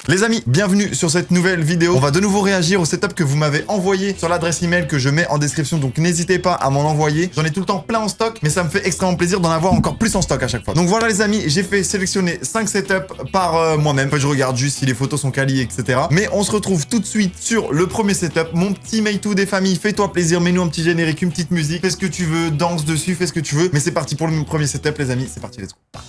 Les amis, bienvenue sur cette nouvelle vidéo. On va de nouveau réagir au setup que vous m'avez envoyé sur l'adresse email que je mets en description, donc n'hésitez pas à m'en envoyer. J'en ai tout le temps plein en stock, mais ça me fait extrêmement plaisir d'en avoir encore plus en stock à chaque fois. Donc voilà les amis, j'ai fait sélectionner 5 setups par moi-même. En fait, je regarde juste si les photos sont quali, etc. Mais on se retrouve tout de suite sur le premier setup. Mon petit Meitu des familles, fais-toi plaisir, mets-nous un petit générique, une petite musique, fais ce que tu veux, danse dessus, fais ce que tu veux. Mais c'est parti pour le premier setup les amis, c'est parti, let's go.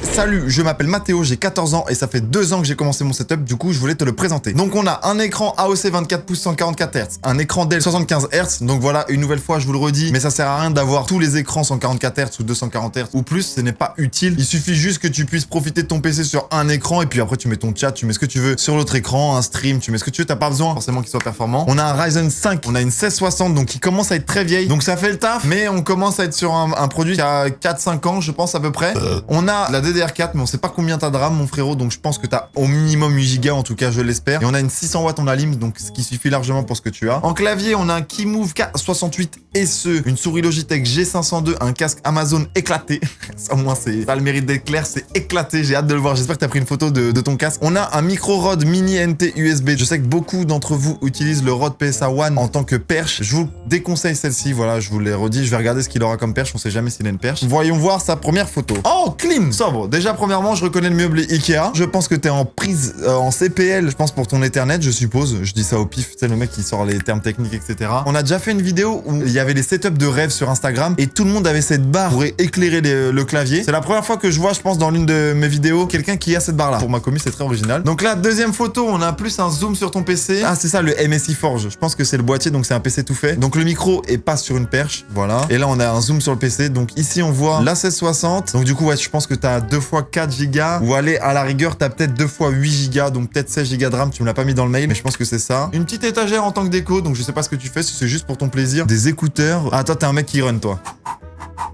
Salut, je m'appelle Mathéo, j'ai 14 ans et ça fait 2 ans que j'ai commencé mon setup, du coup je voulais te le présenter. Donc on a un écran AOC 24 pouces 144 Hz, un écran Dell 75 Hz, donc voilà, une nouvelle fois je vous le redis, mais ça sert à rien d'avoir tous les écrans 144 Hz ou 240 Hz ou plus, ce n'est pas utile. Il suffit juste que tu puisses profiter de ton PC sur un écran et puis après tu mets ton chat, tu mets ce que tu veux sur l'autre écran, un stream, tu mets ce que tu veux, t'as pas besoin forcément qu'il soit performant. On a un Ryzen 5, on a une 1660 donc qui commence à être très vieille, donc ça fait le taf, mais on commence à être sur un produit qui a 4-5 ans je pense à peu près. On a la DDR4 mais on sait pas combien t'as de RAM mon frérot, donc je pense que t'as au minimum 8 Go en tout cas je l'espère. Et on a une 600 watts en alim, donc ce qui suffit largement pour ce que tu as. En clavier on a un Keymove K68 SE, une souris Logitech G502, un casque Amazon éclaté. Ça au moins ça a le mérite d'être clair, c'est éclaté, j'ai hâte de le voir, j'espère que t'as pris une photo de ton casque. On a un micro Rode mini NT USB, je sais que beaucoup d'entre vous utilisent le Rode PSA One en tant que perche, je vous déconseille celle-ci, voilà je vous l'ai redit, je vais regarder ce qu'il aura comme perche, on sait jamais s'il a une perche. Voyons voir sa première photo. Oh clean, sobre, déjà premièrement je reconnais le meuble Ikea. Je pense que t'es en prise en CPL, je pense pour ton Ethernet, je suppose. Je dis ça au pif, tu sais le mec qui sort les termes techniques, etc. On a déjà fait une vidéo où il y avait les setups de rêve sur Instagram et tout le monde avait cette barre pour éclairer le clavier. C'est la première fois que je vois, je pense, dans l'une de mes vidéos, quelqu'un qui a cette barre là. Pour ma commu, c'est très original. Donc là, deuxième photo, on a plus un zoom sur ton PC. Ah, c'est ça le MSI Forge. Je pense que c'est le boîtier, donc c'est un PC tout fait. Donc le micro est pas sur une perche, voilà. Et là, on a un zoom sur le PC. Donc ici, on voit la 1660. Donc du coup, ouais, je pense que t'as 2 x 4 Go ou allez à la rigueur, t'as peut-être 2 x 8 Go, donc peut-être 16 Go de RAM, tu me l'as pas mis dans le mail, mais je pense que c'est ça. Une petite étagère en tant que déco, donc je sais pas ce que tu fais, si c'est juste pour ton plaisir. Des écouteurs. Ah, toi, t'es un mec qui run, toi.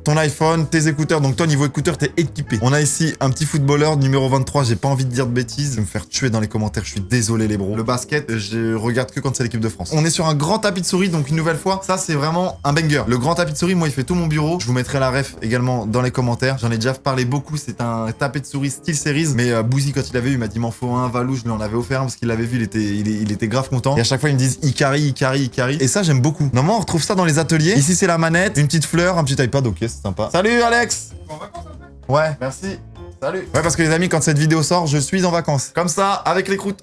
Ton iPhone, tes écouteurs, donc toi niveau écouteurs t'es équipé. On a ici un petit footballeur numéro 23, j'ai pas envie de dire de bêtises, je vais me faire tuer dans les commentaires, je suis désolé les bros. Le basket, je regarde que quand c'est l'équipe de France. On est sur un grand tapis de souris, donc une nouvelle fois, ça c'est vraiment un banger. Le grand tapis de souris, moi il fait tout mon bureau, je vous mettrai la ref également dans les commentaires. J'en ai déjà parlé beaucoup, c'est un tapis de souris style series, mais Bouzy quand il avait eu, il m'a dit m'en faut un, Valou, je lui en avais offert un parce qu'il l'avait vu, il était grave content. Et à chaque fois ils me disent Ikari. Et ça j'aime beaucoup. Normalement on retrouve ça dans les ateliers. Ici c'est la manette, une petite fleur, un petit iPad, ok c'est sympa. Salut Alex. En vacances un peu ? Ouais, merci. Salut. Ouais, parce que les amis, quand cette vidéo sort, je suis en vacances. Comme ça, avec les croûtes.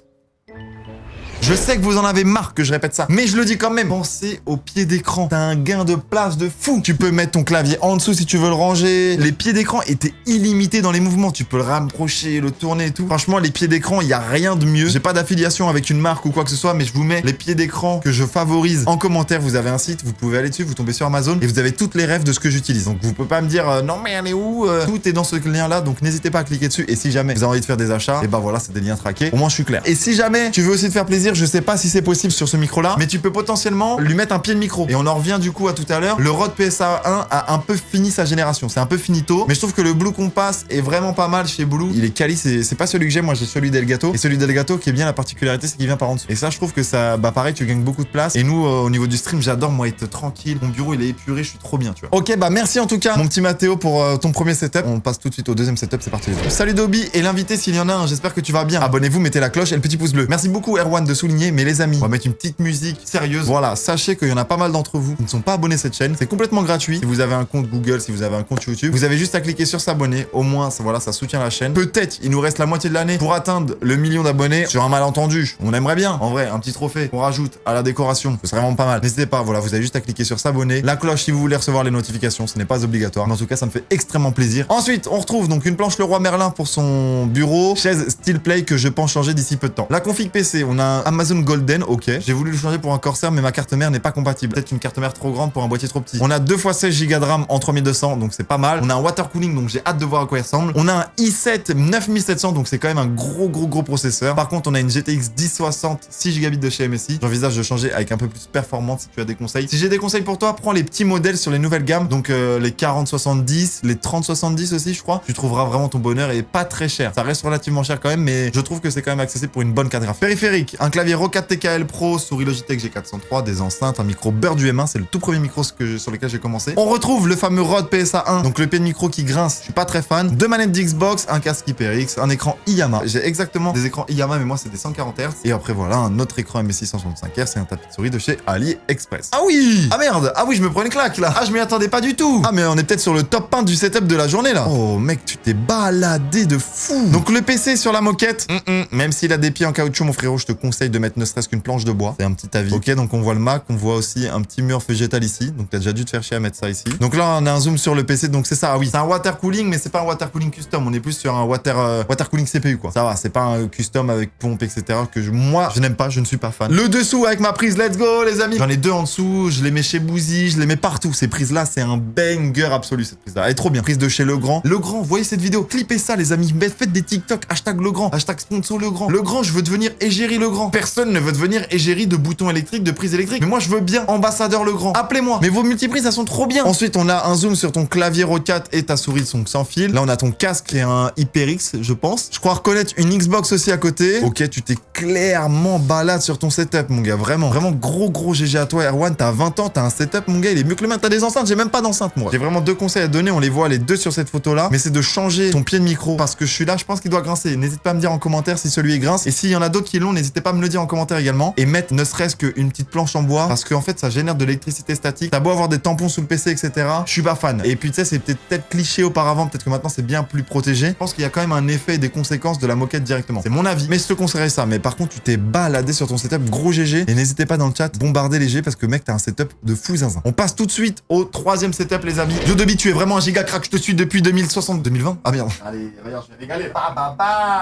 Je sais que vous en avez marre que je répète ça, mais je le dis quand même. Pensez au pied d'écran. T'as un gain de place de fou. Tu peux mettre ton clavier en dessous si tu veux le ranger. Les pieds d'écran étaient illimités dans les mouvements. Tu peux le rapprocher, le tourner et tout. Franchement, les pieds d'écran, il y a rien de mieux. J'ai pas d'affiliation avec une marque ou quoi que ce soit, mais je vous mets les pieds d'écran que je favorise en commentaire. Vous avez un site, vous pouvez aller dessus, vous tombez sur Amazon et vous avez toutes les refs de ce que j'utilise. Donc vous pouvez pas me dire non mais elle est où Tout est dans ce lien là, donc n'hésitez pas à cliquer dessus. Et si jamais vous avez envie de faire des achats, et bah voilà, c'est des liens traqués. Au moins je suis clair. Et si jamais tu veux aussi te faire plaisir, je sais pas si c'est possible sur ce micro là, mais tu peux potentiellement lui mettre un pied de micro. Et on en revient du coup à tout à l'heure. Le Rode PSA 1 a un peu fini sa génération. C'est un peu finito, mais je trouve que le Blue Compass est vraiment pas mal chez Blue. Il est quali, c'est pas celui que j'ai, moi j'ai celui d'Elgato. Et celui d'Elgato qui est bien la particularité, c'est qu'il vient par en dessous. Et ça, je trouve que ça, bah pareil, tu gagnes beaucoup de place. Et nous, au niveau du stream, j'adore moi être tranquille. Mon bureau il est épuré, je suis trop bien, tu vois. Ok, bah merci en tout cas, mon petit Mathéo pour ton premier setup. On passe tout de suite au deuxième setup, c'est parti. Salut Dobby et l'invité s'il y en a un, j'espère que tu vas bien. Abonnez-vous, mettez la cloche et le petit pouce bleu. Merci beaucoup Erwan de souligner, mais les amis, on va mettre une petite musique sérieuse. Voilà, sachez qu'il y en a pas mal d'entre vous qui ne sont pas abonnés à cette chaîne. C'est complètement gratuit. Si vous avez un compte Google, si vous avez un compte YouTube, vous avez juste à cliquer sur s'abonner. Au moins, ça, voilà, ça soutient la chaîne. Peut-être, il nous reste la moitié de l'année pour atteindre le 1 million d'abonnés. Sur un malentendu, on aimerait bien, en vrai, un petit trophée qu'on rajoute à la décoration. Ce serait vraiment pas mal. N'hésitez pas, voilà, vous avez juste à cliquer sur s'abonner. La cloche si vous voulez recevoir les notifications, ce n'est pas obligatoire. Mais en tout cas, ça me fait extrêmement plaisir. Ensuite, on retrouve donc une planche Leroy Merlin pour son bureau. Chaise Steel Play que je pense changer d'ici peu de temps. La config PC, on a un Amazon Golden, ok. J'ai voulu le changer pour un Corsair, mais ma carte mère n'est pas compatible. Peut-être une carte mère trop grande pour un boîtier trop petit. On a 2 x 16 Go de RAM en 3200, donc c'est pas mal. On a un water cooling, donc j'ai hâte de voir à quoi il ressemble. On a un i7 9700, donc c'est quand même un gros processeur. Par contre, on a une GTX 1060 6 Go de chez MSI. J'envisage de changer avec un peu plus performante si tu as des conseils. Si j'ai des conseils pour toi, prends les petits modèles sur les nouvelles gammes, donc les 4070, les 3070 aussi, je crois. Tu trouveras vraiment ton bonheur et pas très cher. Ça reste relativement cher quand même, mais je trouve que c'est quand même accessible pour une bonne carte graphique. Périphérique, un clavier Roccat TKL Pro, souris Logitech G403, des enceintes, un micro Bird du M1, c'est le tout premier micro sur lequel j'ai commencé. On retrouve le fameux Rode PSA 1, donc le pied de micro qui grince, je suis pas très fan. 2 manettes d'Xbox, un casque HyperX, un écran IYAMA. J'ai exactement des écrans IYAMA, mais moi c'est des 140 Hz. Et après voilà, un autre écran MSI 165 Hz et un tapis de souris de chez AliExpress. Ah oui! Ah merde! Ah oui, je me prends une claque là! Ah, je m'y attendais pas du tout! Ah, mais on est peut-être sur le top 1 du setup de la journée là! Oh mec, tu t'es baladé de fou! Donc le PC sur la moquette, même s'il a des pieds en caoutchouc, mon frérot, je te conseille de mettre ne serait-ce qu'une planche de bois. C'est un petit avis. Ok, donc on voit le Mac, on voit aussi un petit mur végétal ici. Donc t'as déjà dû te faire chier à mettre ça ici. Donc là, on a un zoom sur le PC, donc c'est ça, ah oui. C'est un water cooling, mais c'est pas un water cooling custom. On est plus sur un water cooling CPU quoi. Ça va, c'est pas un custom avec pompe, etc. que moi, je n'aime pas, je ne suis pas fan. Le dessous avec ma prise, let's go les amis. J'en ai 2 en dessous, je les mets chez Bouzy, je les mets partout. Ces prises là, c'est un banger absolu cette prise là. Elle est trop bien. Prise de chez Legrand. Legrand, voyez cette vidéo, clippez ça les amis. Faites des TikTok, hashtag Legrand, hashtag sponsor Legrand. Legrand, je veux devenir égérie Legrand. Personne ne veut devenir égérie de boutons électriques, de prises électriques. Mais moi, je veux bien ambassadeur Legrand. Appelez-moi. Mais vos multiprises, elles sont trop bien. Ensuite, on a un zoom sur ton clavier Roccat et ta souris sont sans fil. Là, on a ton casque et un HyperX, je pense. Je crois reconnaître une Xbox aussi à côté. Ok, tu t'es clairement balade sur ton setup, mon gars. Vraiment, vraiment gros GG à toi, Erwan. T'as 20 ans, t'as un setup, mon gars. Il est mieux que le mien. T'as des enceintes. J'ai même pas d'enceinte, moi. J'ai vraiment 2 conseils à donner. On les voit les 2 sur cette photo-là. Mais c'est de changer ton pied de micro parce que je suis là. Je pense qu'il doit grincer. N'hésite pas à me dire en commentaire si celui est grince. Et s'il y en a d'autres qui l'ont, n'hésitez pas à me le dire en commentaire également. Et mettre ne serait-ce qu'une petite planche en bois parce qu'en fait, ça génère de l'électricité statique. T'as beau avoir des tampons sous le PC, etc. Je suis pas fan. Et puis, tu sais, c'est peut-être cliché auparavant. Peut-être que maintenant, c'est bien plus protégé. Je pense qu'il y a quand même un effet et des conséquences de la moquette directement. C'est mon avis. Mais je te conseillerais ça. Mais par contre, tu t'es baladé sur ton setup, gros GG. Et n'hésitez pas dans le chat, bombarder les G parce que mec, t'as un setup de fou zinzin. On passe tout de suite au 3e setup, les amis. Yodobi, tu es vraiment un giga crack. Je te suis depuis 2060. 2020? Ah merde. Allez, regarde, je vais régaler.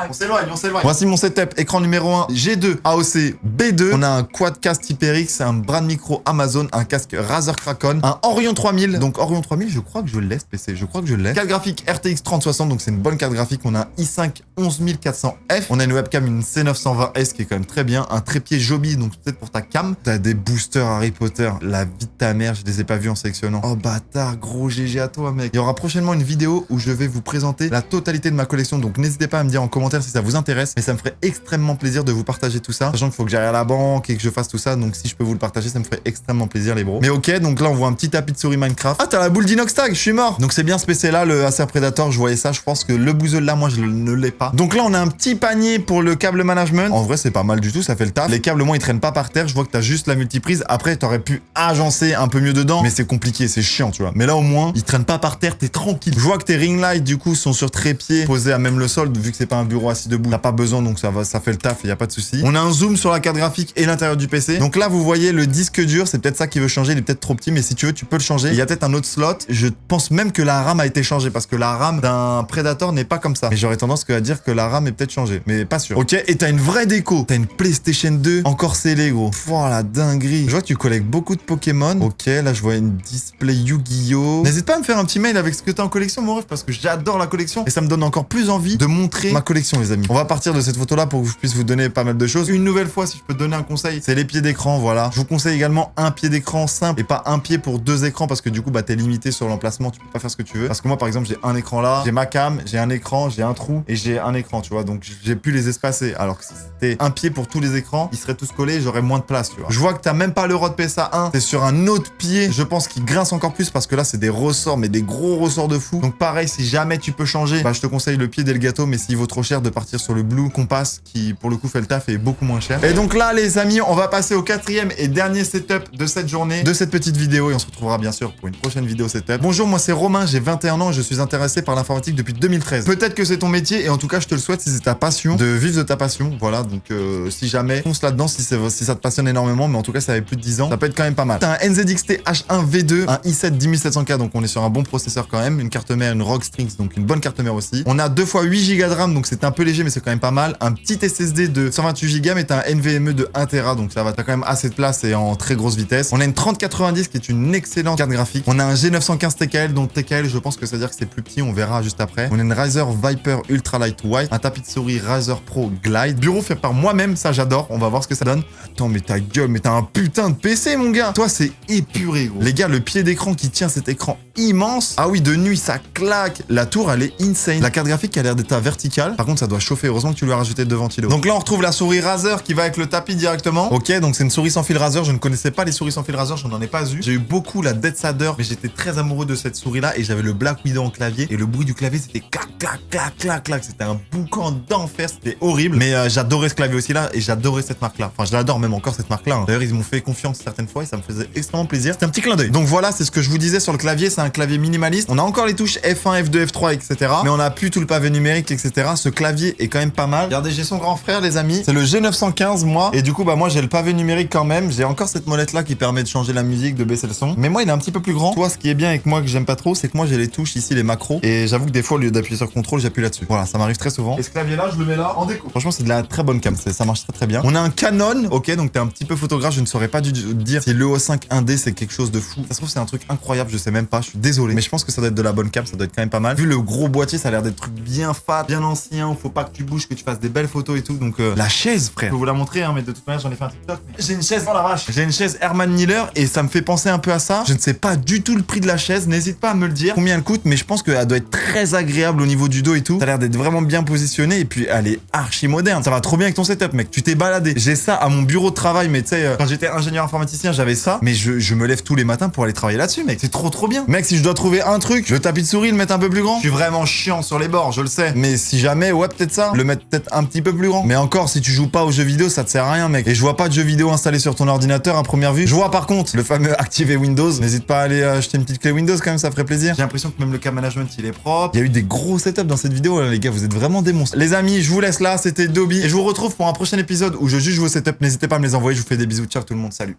On s'éloigne, on s'éloigne. Voici mon setup. Écran numéro 1, G2, AOC, B2. On a un quadcast HyperX, un bras de micro Amazon, un casque Razer Kraken, un Orion 3000. Donc Orion 3000, je crois que je l'ai ce PC. Je crois que je l'ai. Carte graphique RTX 3060, donc c'est une bonne carte graphique. On a un i5 11400F. On a une webcam, une C920S qui est quand même très bien. Un trépied Joby, donc peut-être pour ta cam. T'as des boosters Harry Potter. La vie de ta mère, je les ai pas vus en sélectionnant. Oh bâtard, gros GG à toi, mec. Il y aura prochainement une vidéo où je vais vous présenter la totalité de ma collection. Donc n'hésitez pas à me dire en commentaire si ça vous intéresse. Mais ça me ferait extrêmement plaisir de vous partager tout ça. Sachant qu'il faut que j'aille à la banque et que je fasse tout ça. Donc si je peux vous le partager, ça me ferait extrêmement plaisir, les bros. Mais ok, donc là on voit un petit tapis de souris Minecraft. Ah, t'as la boule d'inox tag, je suis mort. Donc c'est bien ce PC là, le Acer Predator. Je voyais ça, je pense que le Boozle là, moi je ne l'ai pas. Donc là on a un petit panier pour le câble management. En vrai, c'est pas mal du tout, ça fait le taf. Les câbles, moi, ils traînent pas par terre. Je vois que t'as juste la multiprise. Après, t'aurais pu agencer un peu mieux dedans, mais c'est compliqué, c'est chiant, tu vois. Mais là, au moins, ils traînent pas par terre, t'es tranquille. Je vois que tes ring lights, du coup, sont sur trépied, posés à même le sol, vu que c'est pas un bureau assis debout. T'as pas besoin, donc ça fait le taf, y a pas de souci. On a un zoom sur la carte graphique et l'intérieur du PC. Donc là, vous voyez le disque dur, c'est peut-être ça qui veut changer. Il est peut-être trop petit, mais si tu veux, tu peux le changer. Il y a peut-être un autre slot. Je pense même que la RAM a été changée parce que la RAM d'un Predator n'est pas comme ça. Mais j'aurais tendance à dire que la RAM est peut-être changée, mais pas sûr. Ok, et t'as une vraie déco. T'as une PlayStation 2 encore scellée, gros. Oh la dinguerie. Je vois que tu collectes beaucoup de Pokémon. Ok, là je vois une display Yu-Gi-Oh. N'hésite pas à me faire un petit mail avec ce que t'as en collection, mon ref, parce que j'adore la collection et ça me donne encore plus envie de montrer ma collection, les amis. On va partir de cette photo-là pour que je puisse vous donner pas mal de choses. Une nouvelle fois, si je peux te donner un conseil, c'est les pieds d'écran, voilà. Je vous conseille également un pied d'écran simple et pas un pied pour 2 écrans parce que du coup, bah, t'es limité sur l'emplacement, tu peux pas faire ce que tu veux. Parce que moi, par exemple, j'ai un écran là, j'ai ma cam, j'ai un écran, j'ai un trou et j'ai un écran, tu vois. Donc, j'ai pu les espacer. Alors que si c'était un pied pour tous les écrans, ils seraient tous collés, j'aurais moins de place, tu vois. Je vois que t'as même pas le Rode PSA 1, t'es sur un autre pied, je pense qu'il grince encore plus parce que là, c'est des ressorts, mais des gros ressorts de fou. Donc, pareil, si jamais tu peux changer, bah, je te conseille le pied d'Elgato, mais s'il vaut trop cher, de partir sur le Blue Compass qui, pour le coup, fait le taf et est beaucoup moins cher. Et donc là, les amis, on va passer au 4e et dernier setup de cette journée, de cette petite vidéo et on se retrouvera bien sûr pour une prochaine vidéo setup. Bonjour, moi c'est Romain, j'ai 21 ans et je suis intéressé par l'informatique depuis 2013. Peut-être que c'est ton métier et en tout cas, je te le souhaite si c'est ta passion, de vivre de ta passion. Voilà, donc si jamais, fonce là-dedans si ça te passionne énormément, mais en tout cas, ça avait plus de 10 ans, ça peut être quand même pas mal. T'as un NZXT H1 V2, un i7 10700K, donc on est sur un bon processeur quand même, une carte mère, une ROG Strix, donc une bonne carte mère aussi. On a 2 x 8 Go de RAM, donc c'est un peu léger, mais c'est quand même pas mal. Un petit SSD de 128 Go, mais t'as un NVMe de 1 Tera, donc ça va, t'as quand même assez de place et en très grosse vitesse. On a une 3090 qui est une excellente carte graphique. On a un G915 TKL, donc TKL, je pense que ça veut dire que c'est plus petit, on verra juste après. On a une Razer Viper Ultra Lightweight, un tapis de souris Razer Pro Glide. Bureau fait par moi-même, ça j'adore, on va voir ce que ça donne. Attends, mais ta gueule, mais t'as un putain de PC, mon gars. Toi, c'est épuré, gros. Les gars, le pied d'écran qui tient cet écran immense. Ah oui, de nuit, ça claque. La tour, elle est insane. La carte graphique a l'air d'être verticale. Par contre, ça doit chauffer. Heureusement que tu lui as rajouté 2 ventilos. Donc là, on retrouve la souris Razer Razer qui va avec le tapis directement. Ok, donc c'est une souris sans fil Razer. Je ne connaissais pas les souris sans fil Razer, je n'en ai pas eu. J'ai eu beaucoup la Dead Sader, mais j'étais très amoureux de cette souris là et j'avais le Black Widow en clavier et le bruit du clavier c'était clac clac clac clac clac. C'était un boucan d'enfer, c'était horrible. Mais j'adorais ce clavier aussi là et j'adorais cette marque là. Enfin, je l'adore même encore cette marque là. D'ailleurs, ils m'ont fait confiance certaines fois et ça me faisait extrêmement plaisir. C'était un petit clin d'œil. Donc voilà, c'est ce que je vous disais sur le clavier. C'est un clavier minimaliste. On a encore les touches F1, F2, F3, etc. Mais on n'a plus tout le pavé numérique, etc. Ce clavier est quand même pas mal. Regardez, j'ai son grand frère, les amis. C'est le G915, moi. Et du coup, bah moi, j'ai le pavé numérique quand même. J'ai encore cette molette là qui permet de changer la musique, de baisser le son. Mais moi, il est un petit peu plus grand. Toi, ce qui est bien avec moi que j'aime pas trop, c'est que moi, j'ai les touches ici, les macros. Et j'avoue que des fois, au lieu d'appuyer sur contrôle, j'appuie là-dessus. Voilà, ça m'arrive très souvent. Et ce clavier là, je le mets là en déco. Franchement, c'est de la très bonne cam. Ça marche très très bien. On a un Canon. Ok, donc t'es un petit peu photographe. Je ne saurais pas dire si l'EO5 1D c'est quelque chose de fou. Ça se trouve, c'est un truc incroyable. Je sais même pas. Je suis désolé. Mais je pense que ça doit être de la bonne cam. Ça doit être quand même pas mal. Vu le gros boîtier, ça a l'air d'être truc bien fat, bien ancien. Où faut pas que tu bouges, que tu fasses des belles photos et tout. Donc la chaise, frère. Je peux vous la montrer, hein, mais de toute manière, j'en ai fait un TikTok. J'ai une chaise dans la vache. J'ai une chaise Herman Miller et ça me fait penser un peu à ça. Je ne sais pas du tout le prix de la chaise. N'hésite pas à me le dire combien elle coûte, mais je pense qu'elle doit être très agréable au niveau du dos et tout. Ça a l'air d'être vraiment bien positionné et puis elle est archi moderne. Ça va trop bien avec ton setup, mec. Tu t'es baladé. J'ai ça à mon bureau de travail, mais tu sais, quand j'étais ingénieur informaticien, j'avais ça. Mais je me lève tous les matins pour aller travailler là-dessus, mec. C'est trop bien. Mec, si je dois trouver un truc, le tapis de souris, le mettre un peu plus grand. Je suis vraiment chiant sur les bords, je le sais. Mais si jamais, ouais, peut-être ça, le mettre peut-être un petit peu plus grand. Mais encore, si tu joues pas aux jeux vidéo, ça te sert à rien, mec. Et je vois pas de jeux vidéo installés sur ton ordinateur à première vue. Je vois par contre le fameux activer Windows. N'hésite pas à aller acheter une petite clé Windows quand même, ça ferait plaisir. J'ai l'impression que même le cam management il est propre. Il y a eu des gros setups dans cette vidéo, là, les gars. Vous êtes vraiment des monstres. Les amis, je vous laisse là. C'était Dobby et je vous retrouve pour un prochain épisode où je juge vos setups. N'hésitez pas à me les envoyer. Je vous fais des bisous. Ciao tout le monde. Salut.